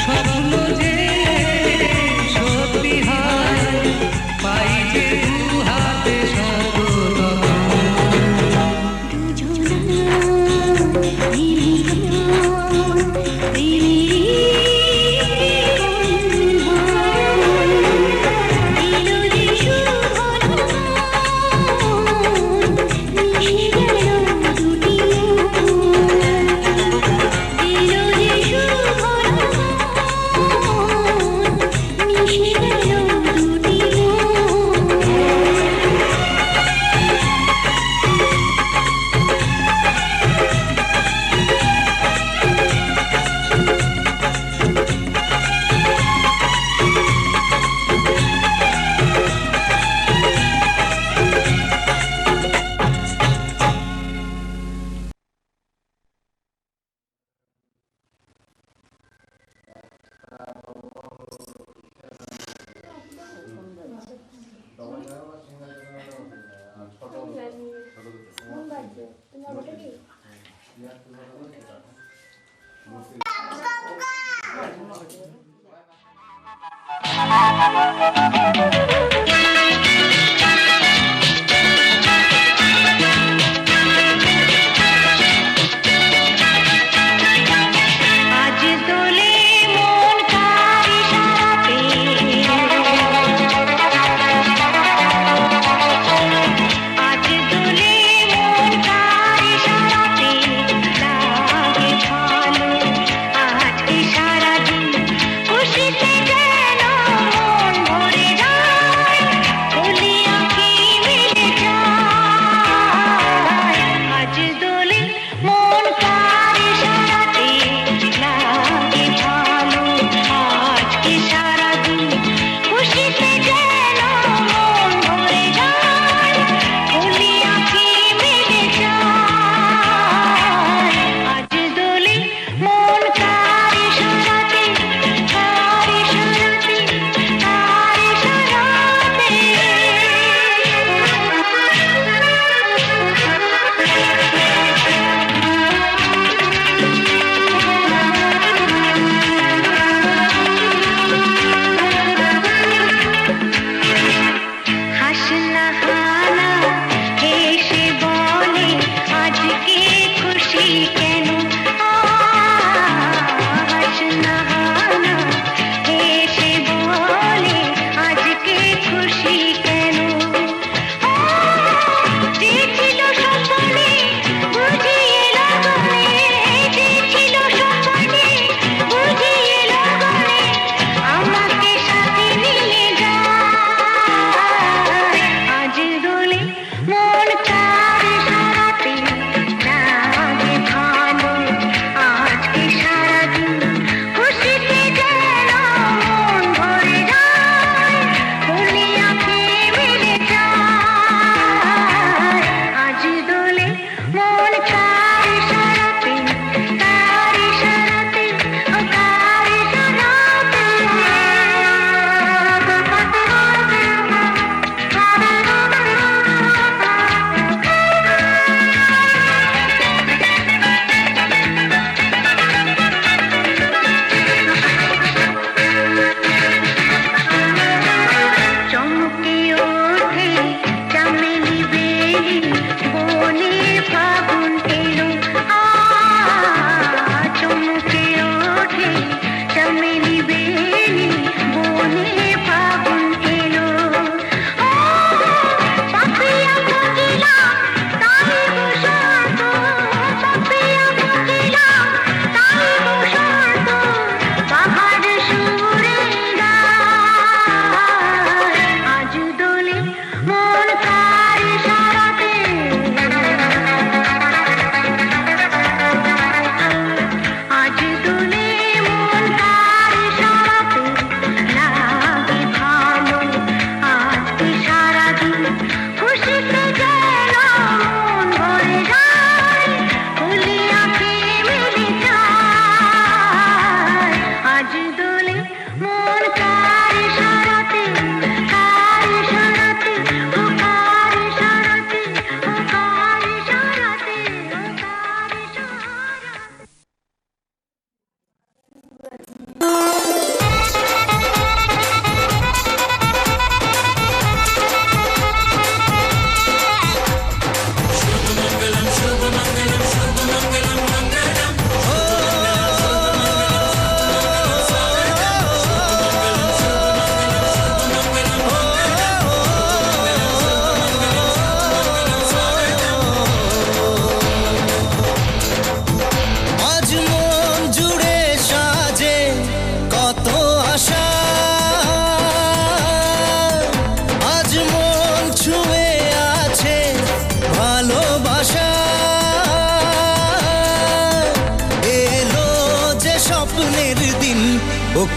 স্বপ্ন যে সত্যি হয়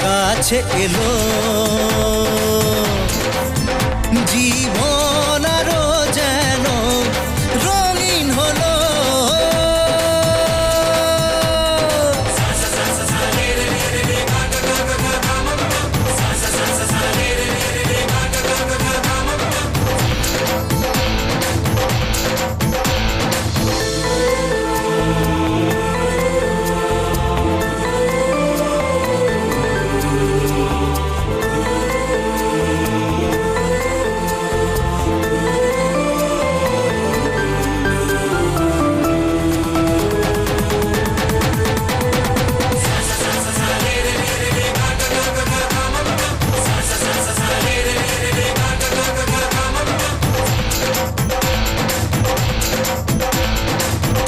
কাছে এলো জীবন আরো যেন রঙিন হলো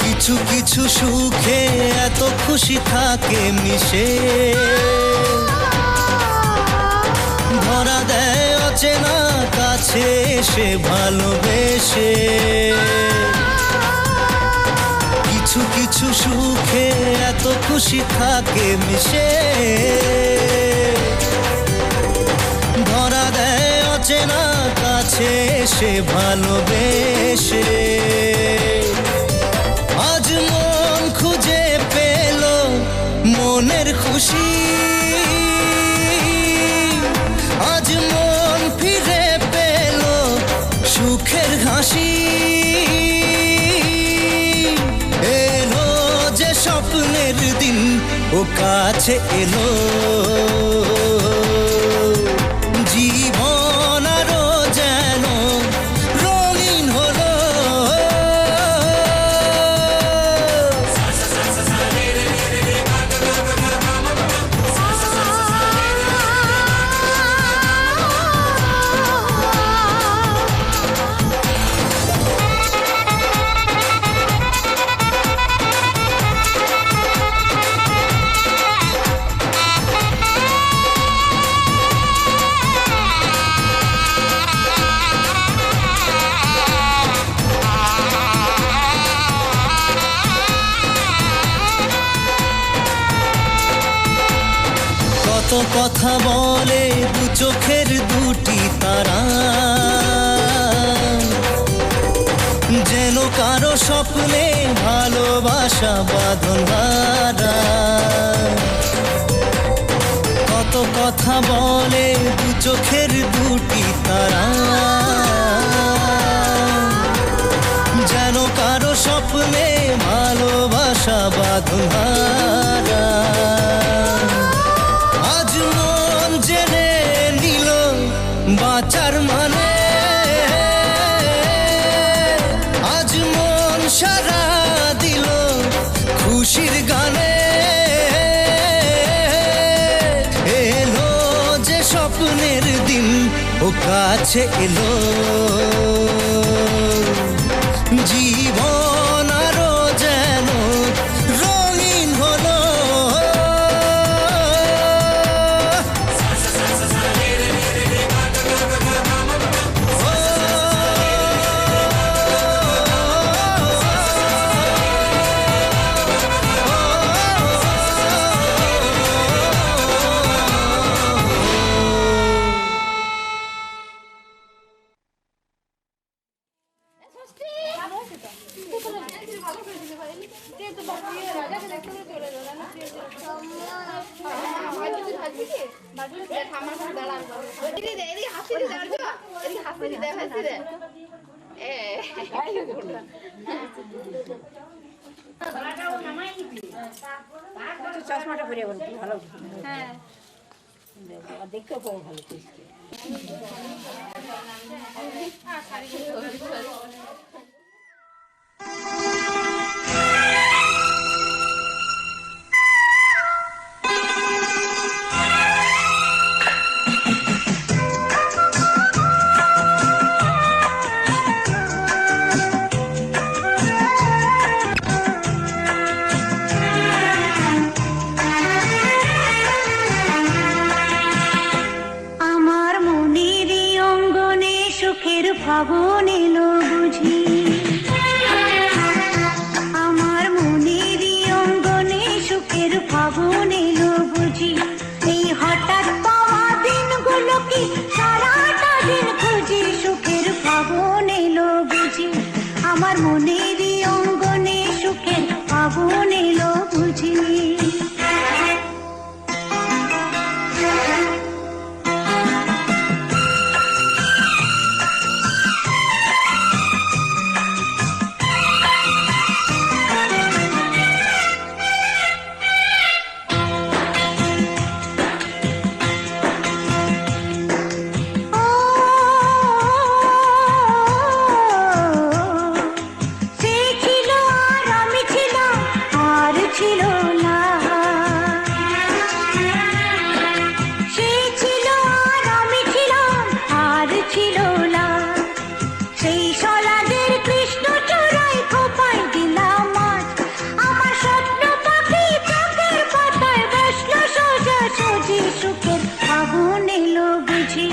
কিছু কিছু সুখে এত খুশি থাকে মিশে ধরা দেয় অচেনা কাছে এসে ভালোবেসে কিছু কিছু সুখে এত খুশি থাকে মিশে ধরা দেয় অচেনা কাছে এসে ভালোবেসে আজ মন খুঁজে পেল মনের খুশি আজ মন ফিরে পেল সুখের হাসি এলো যে স্বপ্নের দিন ও কাছে এলো জীবন আরো যেন রঙিন হলো কত কথা বলে দু চোখের দুটি তারা যেন কারো স্বপ্নে ভালোবাসা বাঁধন হারা কত কথা বলে দু চোখের দুটি তারা যেন কারো স্বপ্নে ভালোবাসা বাঁধন হারা আজ মন জেনে নিল বাঁচার মানে আজ মন সারা দিল খুশির গানে এলো যে স্বপ্নের দিন ও কাছে এলো জীবন আরো যেন রঙিন হলো চশমাটা পরে ভালো হ্যাঁ দেখতেও ভালো ফাগুন এলো বুঝি আমার মনের অঙ্গনে সুখের ফাগুন এলো বুঝি এই হঠাৎ হলো কি সারাটা দিন খুঁজি সুখের ফাগুন এলো বুঝি আমার মনেরই অঙ্গনে সুখের ফাগুন এলো বুঝি সে ছিল আর আমি ছিলাম আর ছিল না সে ছিল আর আমি ছিলাম আর ছিল না সেই সলাদের কৃষ্ণ চূড়ায় খোপায় দিলাম মাছ আমার স্বপ্ন পাখি চোখের পাতায় বসলো সোজা সোজি সুখের ফাগুন এলো বুঝি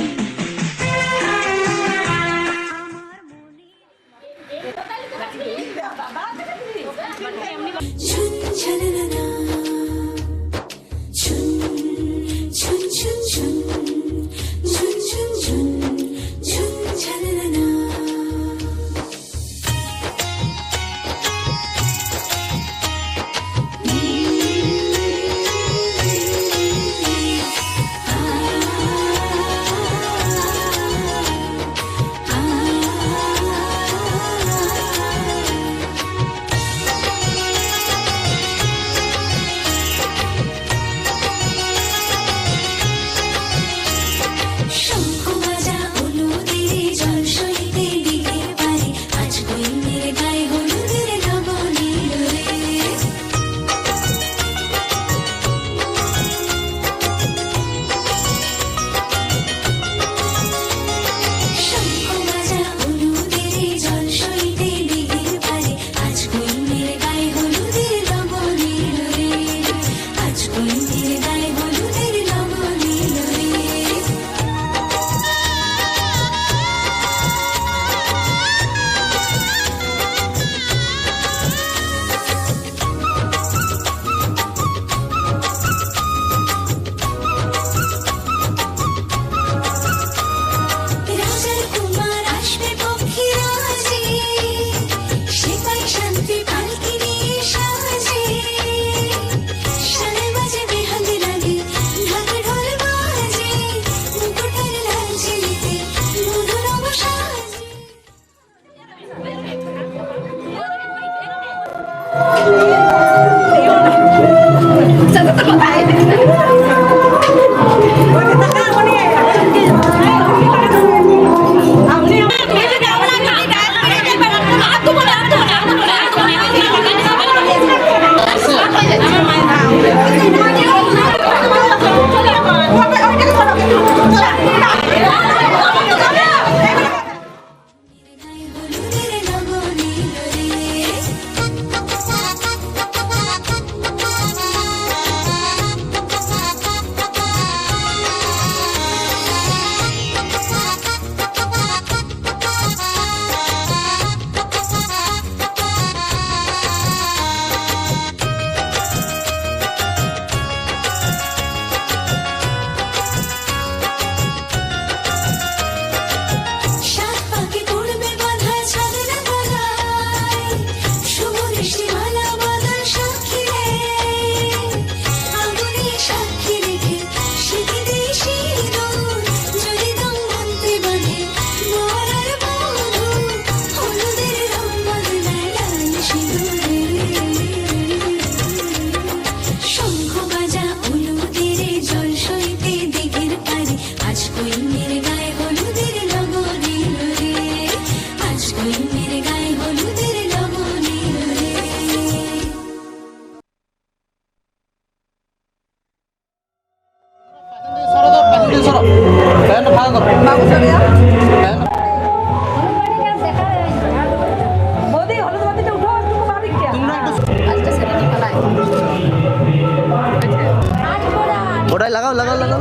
ওটাই লাগাও লাগাও লাগাও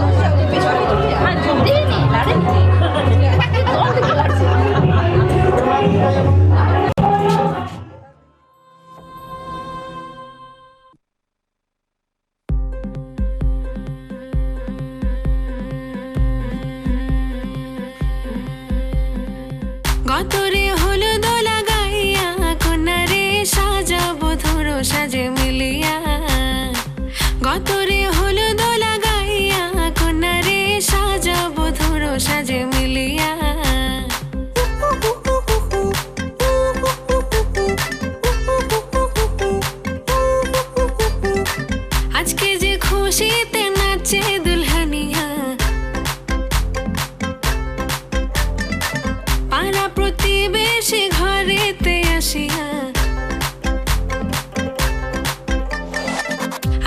গতরে হলুদ লাগাইয়া কন্যারে সাজাবো ধরো সাজে মিলিয়া গতরে হলুদ লাগাইয়া কন্যারে সাজাবো ধরো সাজে মিলিয়া আজকে যে খুশিতে নাচে দুলহানিয়া পাড়া প্রতিবেশী ঘরেতে আসিয়া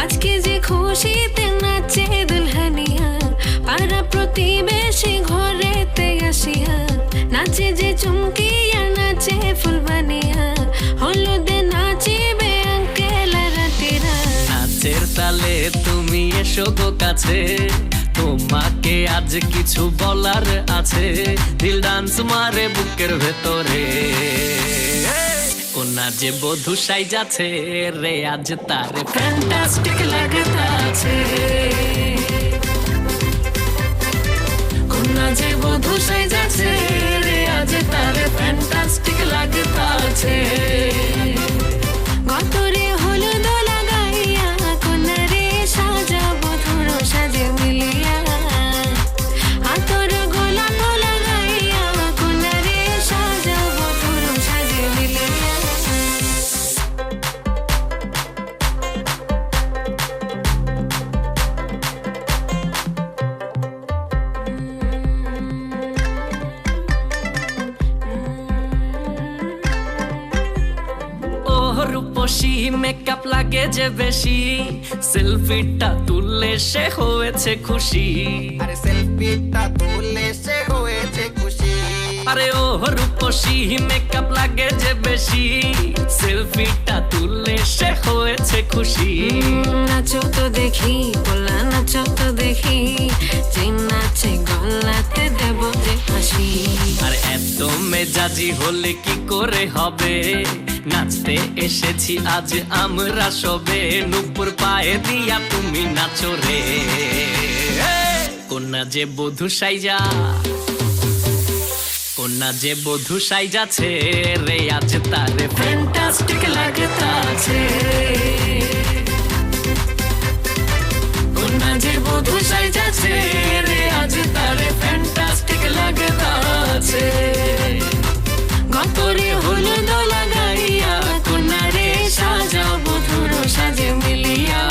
আজকে যে খুশিতে নাচে দুলহানিয়া পাড়া প্রতিবেশী ঘরেতে আসিয়া নাচে যে চুমকিয়া নাচে ফুলবানিয়া হলুদে নাচিবে আঙ্কেল রাতিরা নাচের তালে তুমি এসো গো কাছে তোমাকে আজ কিছু বলার আছে দিল ডান্স মারে বুকের ভেতরে কোনা যে বধূ সাইজাছে রে আজ তার ফ্যান্টাস্টিক লাগতাছে কোনা যে বধূ সাইজাছে রে আজ তার ফ্যান্টাস্টিক লাগতাছে গতরে হলুদ লাগাইয়া কন্যারে সাজাবো ধরো সাজে মিলিয়া আতর গোলাপ লাগাইয়া কন্যারে সাজাবো ধরো সাজে মিলিয়া রূপসী মেকআপ লাগে যে বেশি সেলফিটা তুললে সে হয়েছে খুশি আরে সেলফিটা তুললে সে হয়েছে খুশি আরে ও রূপসী মেকআপ লাগে যে বেশি সেলফিটা তুললে সে হয়েছে খুশি নাচো তো দেখি বলা নাচো তো দেখি যে নাচে গলাতে দেব যে হাসি আর এত মেজাজি হলে কি করে হবে নাচতে এসেছি আজ আমরা সবে নুপুর পায়ে দিয়া তুমি নাচো রে কোনা যে বধূ সাইজা কোনা যে বধূ সাইজাছে রে আজ তারে ফ্যান্টাস্টিক লাগতাছে কোনা যে বধূ সাইজাছে রে আজ তারে ফ্যান্টাস্টিক লাগতাছে গতরে হলুদ লাগাইয়া কন্যারে সাজাবো ধরো সাজে মিলিয়া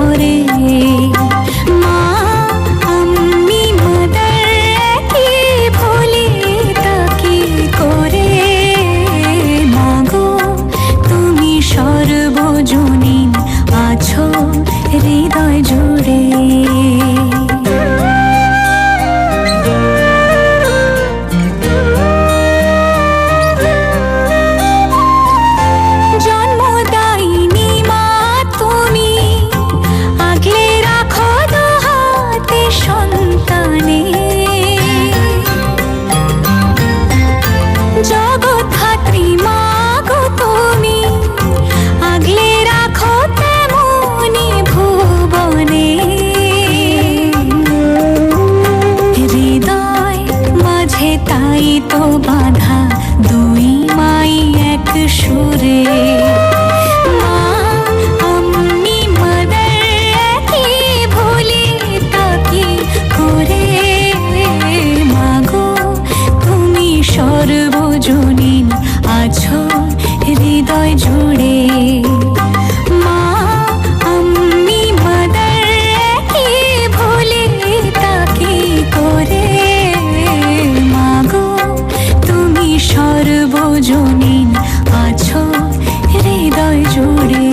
করে মা আমি মাদার কি ভুলি তাকে করে মাগো তুমি সর্বজনীন আছো হৃদয় জুড়ে জন্মদায়িনী মা তুমি আগলে রাখো দুহাতে সন্তানে জগৎধাত্রী মা গো তুমি আগলে রাখো তেমনি ভুবনে হৃদয় মাঝে তাই তো বাঁধা দুই মাই এক সুরে মা আমি মাদার কি ভুলি তাকে করে মাগো তুমি সর্বজনীন আছো হৃদয় জুড়ে মা আমি মাদার কি ভুলি তাকে করে মাগো তুমি সর্বজনীন আছো হৃদয় জুড়ে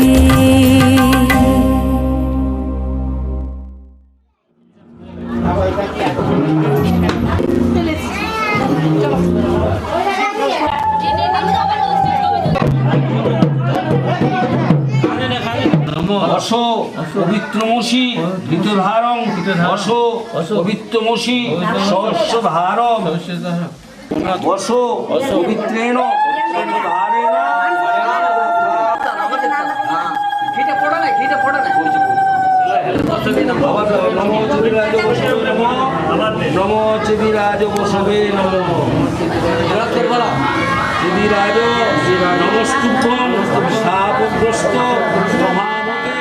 অশো পবিত্রমসি ধৃতধারং অশো পবিত্রমসি সহস্র ধারম অশো পবিত্রেণ ধারেণ নমো চবিরাজ বসবে নমো চবিরাজ বসবে নমো চবিরাজ নমস্তুভ্যং শাপগ্রস্ত মহামতে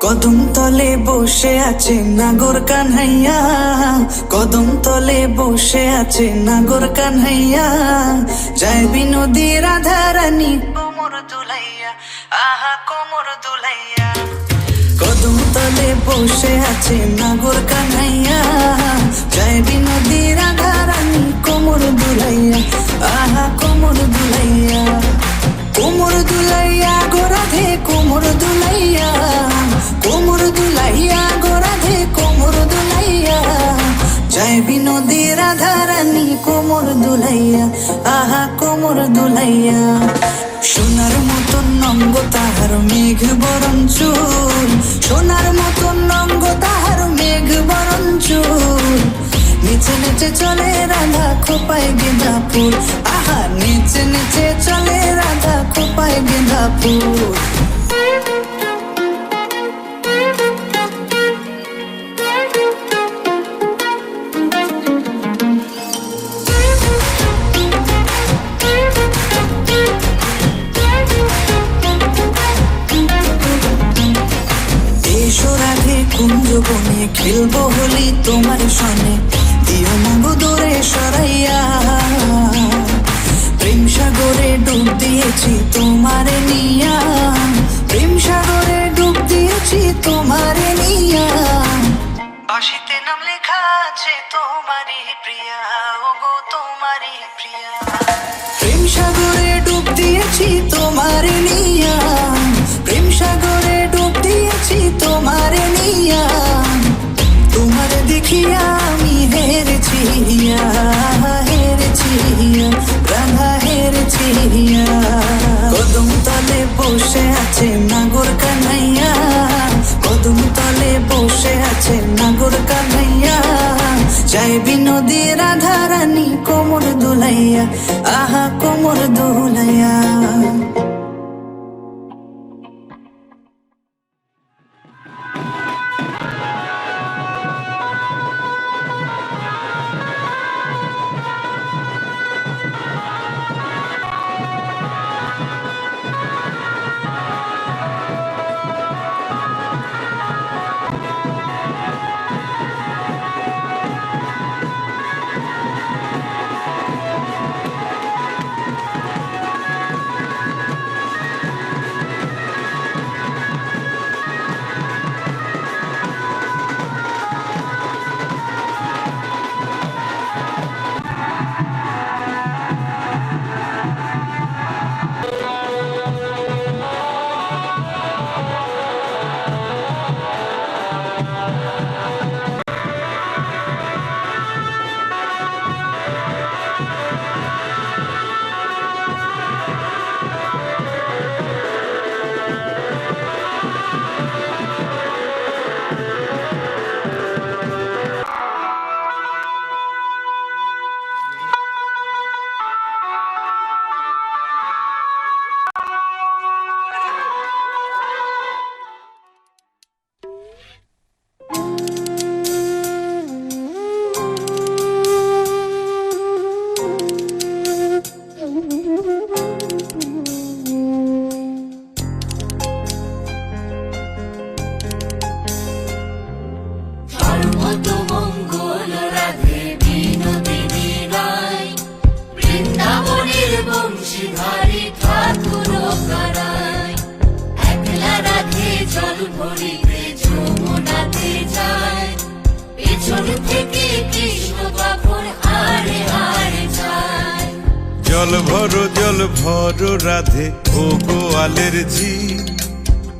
কদম তলে বসে আছে নাগর কানহাইয়া, কদম তলে বসে আছে নাগর কানহাইয়া, যায় বিনোদী রাধা রানী কোমর দুলাইয়া, আহা কোমর দুলাইয়া। কদম তলে বসে আছে নাগর কানহাইয়া, যায় বিনোদী রাধা রানী কোমর দুলাইয়া, আহা কোমর দুলাইয়া। কোমর দুলাইয়া গোরাধে কোমর দুলাইয়া, কোমর দুলাইয়া গোরাধে কোমর দুলাইয়া, যায় বিনোদী রাধা রানী কোমর দুলাইয়া, আহা কোমর দুলাইয়া। সোনার মতন অঙ্গ তাহার মেঘ বরণ চুল, সোনার মতন অঙ্গ তাহার মেঘ বরণ চুল, নিচে নিচে চলে রাধা খোপায় গেঁদা ফুল, আহা নিচে নিচে চলে হয় গেঁদা ফুল। কুঞ্জ বনে খেলবো হোলি তোমার সনে, দিও না গো দূরে সরাইয়া। প্রেম সাগরে ডুব দিয়েছি তোমারে নিয়া, প্রেম সাগরে ডুব দিয়েছি তোমারে নিয়া। বাঁশিতে নাম লেখা আছে তোমারই প্রিয়া, ও গো তোমারই প্রিয়া। প্রেম সাগরে ডুব দিয়েছি তোমারে নিয়া, প্রেম সাগরে ডুব দিয়েছি তোমারে নিয়া। তোমারে দেখিয়া আমি হেরেছি, হেরেছি রাধা হেরেছি। কদম তলে বসে আছে নাগর কানাইয়া, কদম তলে বসে আছে নাগর কানাইয়া। চাই বিনোদী রাধা রানী কোমর দুলাইয়া, আহা কোমর দুলাইয়া। জল ভরো রাধে ও গোয়ালের ঝি,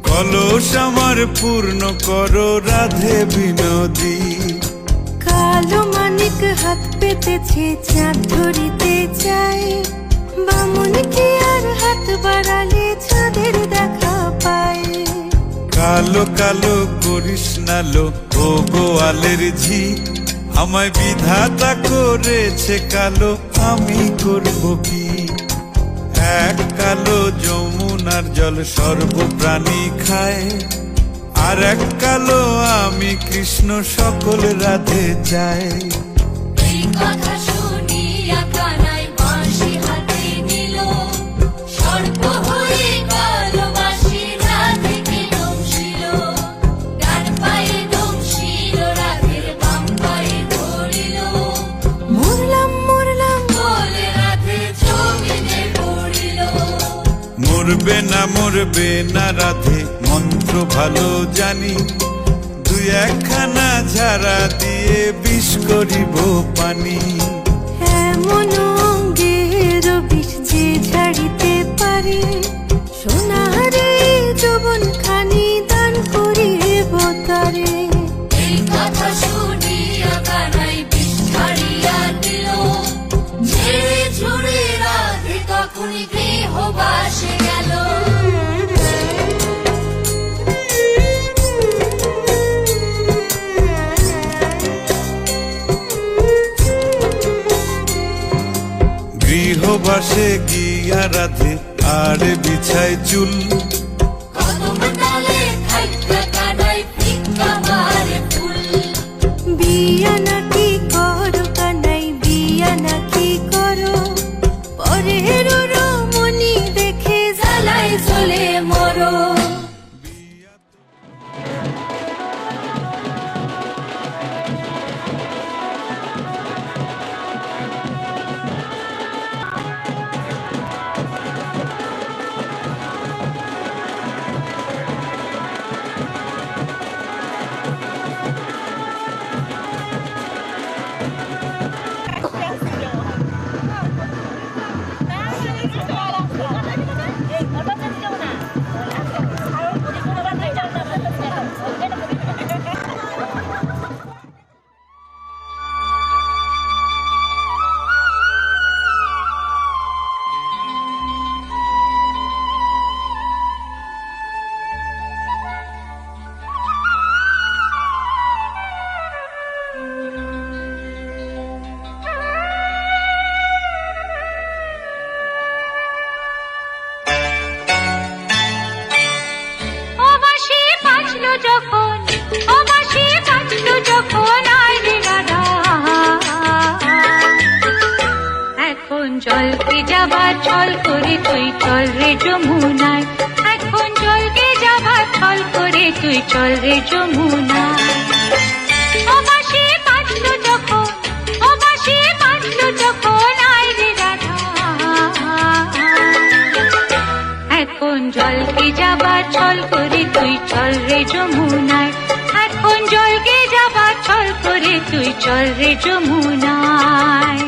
কলস আমার পূর্ণ করো রাধে বিনোদী। কালো মানিক হাত পেতেছে চাঁদ ধরিতে চায়, বামুন কি আর হাত বাড়ালে চাঁদের দেখা পায়। কালো কালো করিস না লো ও গোয়ালের ঝি, আমায় বিধাতা করেছে কালো, আমি করব কি। এক কালো যমুনার জল সর্বপ্রাণী খায়, আর এক কালো আমি কৃষ্ণ সকল রাধে চাই। এই কথা শুনিয়া কানাই বাঁশি হাতে নিল, সর্প হয়ে কালো বাঁশি রাধেকে দংশিল। ডান পায়ে দংশিল রাধের বাম পায়ে ধরিল, মরলাম মরলাম বলে রাধে জমিনে পড়িল। মরবে না রাধে মন্ত্র ভালো জানি, দুই একখানা ঝাড়া দিয়ে বিষ করিব পানি। এমন অঙ্গের বিষ যে ঝাড়িতে পারে, সোনারে যৌবন খানি দান করিব তারে। এই কথা শুনিয়া কানাই বিষ ছাড়িয়া দিল, ঝেড়ে ঝুড়ে রাধে তখনই গৃহবাসে গেল। গৃহবাসে গিয়া রাধে আর বিছায় চুল বিয়া নাকি করো কানাই বিয়া নাকি করো পরের রমণী দেখে জ্বালায় চলে মরো জলকে যাবার ছল করে তুই চল রে যমুনায় এখন জলকে যাবার ছল করে তুই চল রে যমুনায় ও বাঁশি বাজলো যখন ও বাঁশি বাজলো যখন আয় রে রাধা এখন জলকে যাবার ছল করে তুই চল রে যমুনায় এখন জলকে যাবার ছল করে তুই চল রে যমুনায়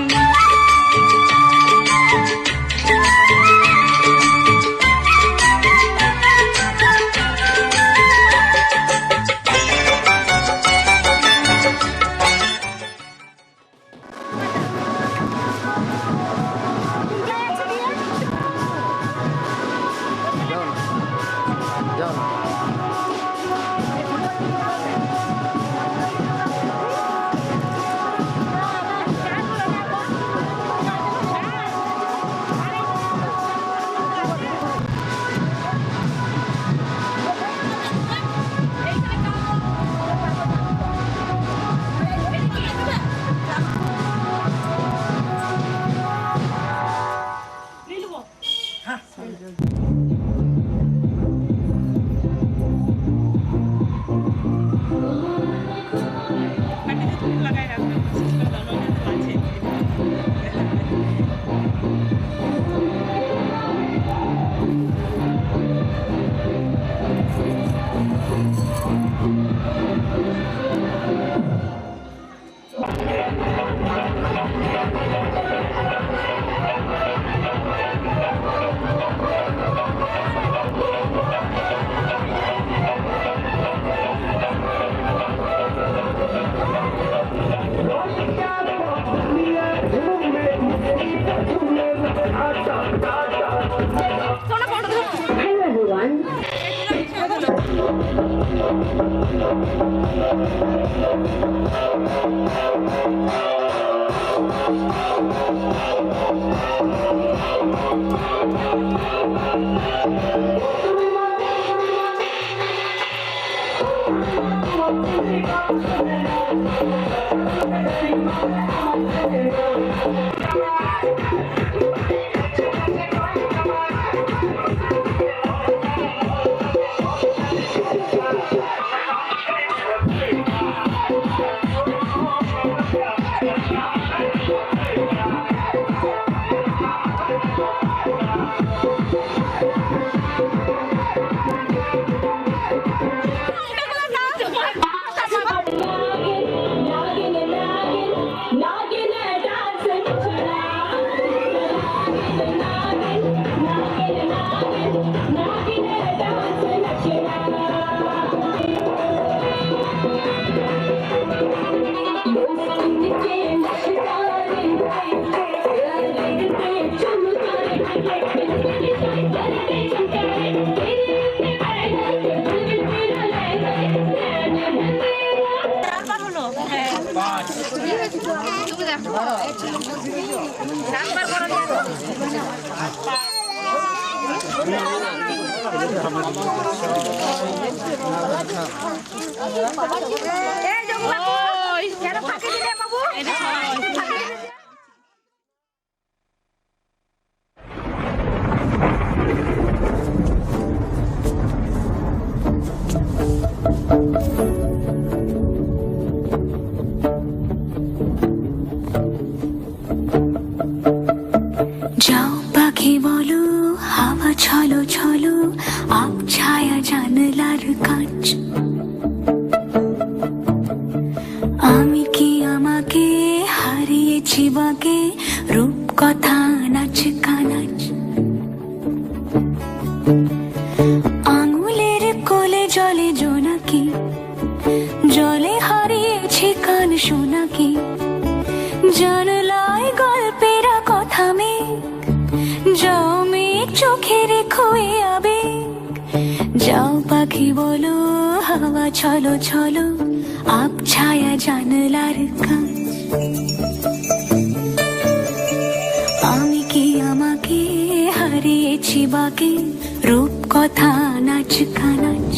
কেন ফাঁকি দিলে বাবু? যাও পাখি বলো, হাওয়া ছলো ছলো, আব ছায়া জানলার কাঁচ। আমি কি আমাকে হারিয়েছি বাগে, রূপ কথা নাচ কানাচ। আঙুলের কোলে জলে জোনাকি, জলে হারিয়েছি কান শোনাকি। জানলায় গল্পের কথা মেঘ, যাও মেঘ চোখে রেখো এ আবেগ। যাও পাখি বলো, হাওয়া ছলো ছলো, আব ছায়া জানলার কাঁচ। আমি কি আমাকে হারিয়েছি বাগে, রূপ কথা নাচ কানাচ।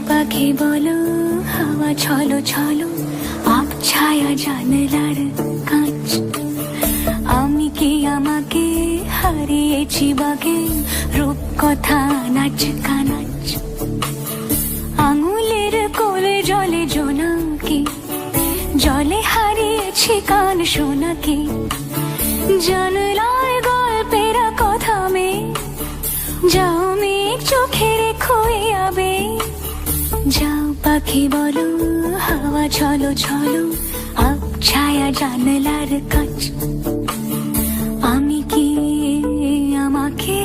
পাখি বলো, হাওয়া ছলো ছলো, আব ছায়া জানলার কাঁচ। আমি কি আমাকে হারিয়েছি বাগে, রূপ কথা নাচ কানাচ। আঙুলের কোলে জলে জোনাকি, জলে হারিয়েছি কান শোনাকি। জানলায় গল্পের কথা মেঘ, যাও মেঘ চোখে রেখো এ আবেগ। যাও পাখি বলো, হাওয়া ছলো ছলো, আব ছায়া জানলার কাঁচ। আমি কি আমাকে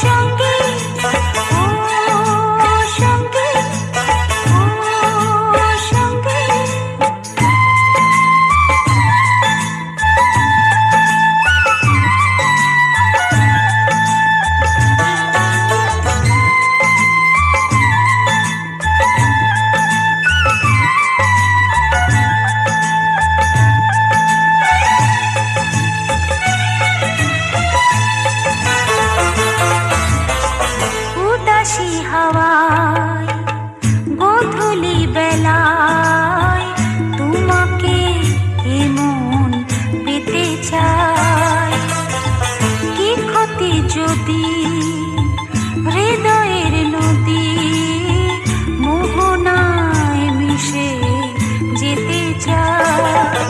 সঙ্গে যদি হৃদয়ের নদী মোহনায় মিশে যেতে চায়,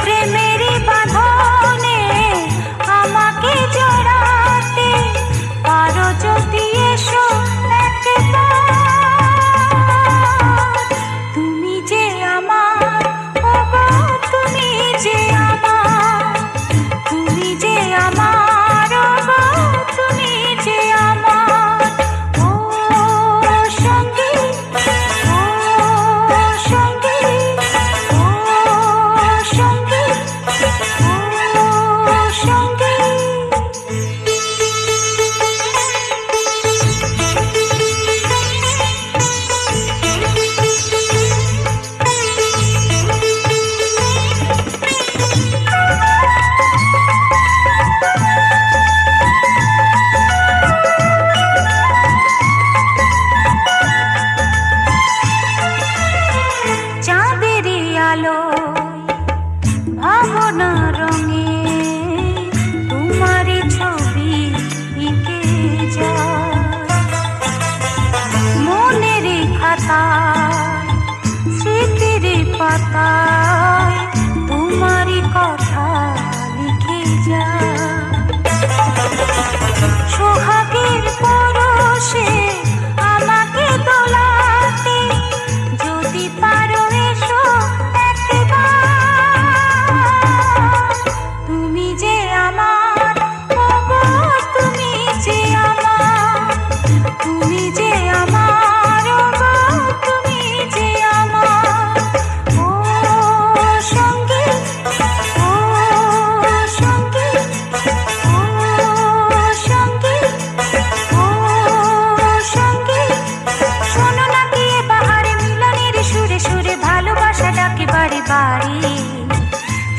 প্রেমেরই বাঁধনে আমাকে জড়াতে পারো যদি এসো একবার। তুমি যে আমার, ওগো তুমি যে আমার, তুমি যে আমার, ওগো তুমি যে আমার। ও সঙ্গী, ও সঙ্গী, ও সঙ্গী, ও সঙ্গী। চাঁদেরই আলো ভাবনা রঙে তোমারই ছবি এঁকে যায়, মনের খাতায় স্মৃতির পাতায় তোমারই কথা লিখে যায়। সোহাগের পরশে আমাকে দোলাতে যদি পারো এসো একবার। তুমি যে আমার, ওগো তুমি যে আমার, তুমি যে আমার, ওগো তুমি যে আমার। ও সঙ্গী, ও সঙ্গী, ও সঙ্গী, ও সঙ্গী। শোনো না কি এ বাহারে মিলনের সুরে সুরে ভালোবাসা ডাকে বাড়ি বাড়ি,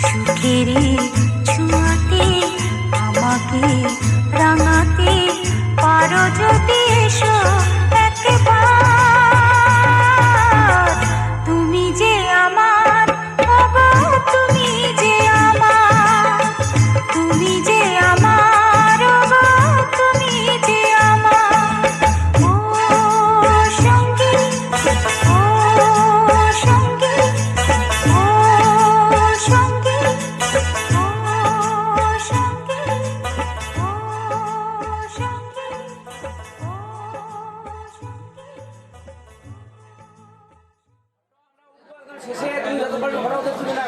সুখেরই ছোঁয়াতে আমাকে রাঙাতে পারো যদি এসো একবার। তুমি যে আমার, ওগো তুমি যে আমার, তুমি যে আমার, ওগো তুমি যে আমার। ও সঙ্গী, ও সঙ্গী, ও সঙ্গী, ও সঙ্গী, ও সঙ্গী, ও সঙ্গী। শেষে তুমি যত পারবে ঘোরাও, তুমি না